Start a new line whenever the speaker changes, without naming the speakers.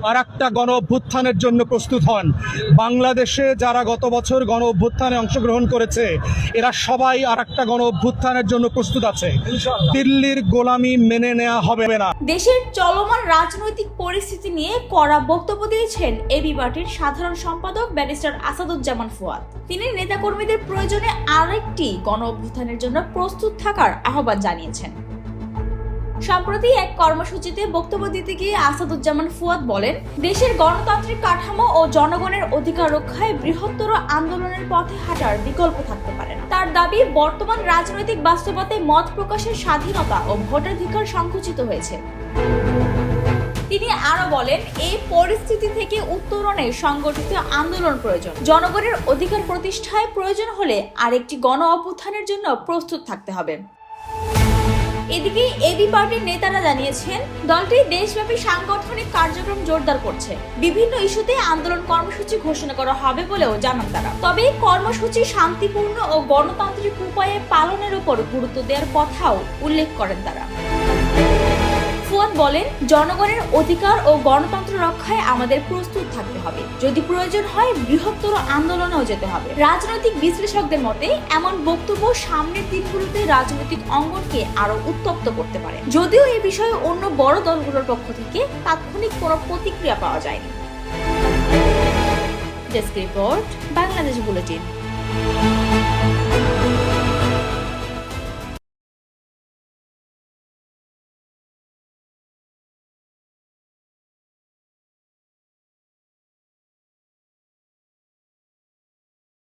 আর একটা গণ অভ্যুত্থানের জন্য প্রস্তুত হন। বাংলাদেশে যারা গত বছর গণ অভ্যুত্থানে অংশগ্রহণ করেছে এরা সবাই আর একটা গণ অভ্যুত্থানের জন্য প্রস্তুত আছে। দিল্লির গোলামি মেনে নেওয়া হবে না।
দেশের চলমান রাজনৈতিক পরিস্থিতি নিয়ে কড়া বক্তব্য দিয়েছেন এবি পার্টির সাধারণ সম্পাদক ব্যারিস্টার আসাদুজ্জামান ফুয়াদ। তিনি নেতাকর্মীদের প্রয়োজনে আরেকটি গণ অভ্যুত্থানের জন্য প্রস্তুত থাকার আহ্বান জানিয়েছেন। সম্প্রতি এক কর্মসূচিতে বক্তব্য দিতে গিয়ে আসাদুজ্জামান ফুয়াদ বলেন, দেশের গণতান্ত্রিক কাঠামো ও জনগণের অধিকার রক্ষায় বৃহত্তর আন্দোলনের পথে হাঁটার বিকল্প থাকতে পারে না। তার দাবি, বর্তমান রাজনৈতিক বাস্তবতায় মত প্রকাশের স্বাধীনতা ও ভোটাধিকার সংকুচিত হয়েছে। তিনি আরো বলেন, এই পরিস্থিতি থেকে উত্তরণে সংগঠিত আন্দোলন প্রয়োজন। জনগণের অধিকার প্রতিষ্ঠায় প্রয়োজন হলে আরেকটি গণ অভ্যুত্থানের জন্য প্রস্তুত থাকতে হবে। এদিকে এবি পার্টির নেতারা জানিয়েছেন, দলটি দেশব্যাপী সাংগঠনিক কার্যক্রম জোরদার করছে। বিভিন্ন ইস্যুতে আন্দোলন কর্মসূচি ঘোষণা করা হবে বলেও জানান তারা। তবে কর্মসূচি শান্তিপূর্ণ ও গণতান্ত্রিক উপায়ে পালনের উপর গুরুত্ব দেওয়ার কথাও উল্লেখ করেন তারা। ফুয়াদ বলেন, জনগণের অধিকার ও গণতন্ত্র রক্ষায় আমাদের প্রস্তুত থাকতে হবে। যদি প্রয়োজন হয় বৃহত্তর আন্দোলনেও যেতে হবে। রাজনৈতিক বিশ্লেষকদের মতে এমন বক্তব্য সামনের দিনগুলোতে রাজনৈতিক অঙ্গনকে আরো উত্তপ্ত করতে পারে। যদিও এই বিষয়ে অন্য বড় দলগুলোর পক্ষ থেকে তাৎক্ষণিক কোনো প্রতিক্রিয়া পাওয়া যায়নি। Desk report, Bangladesh bulletin.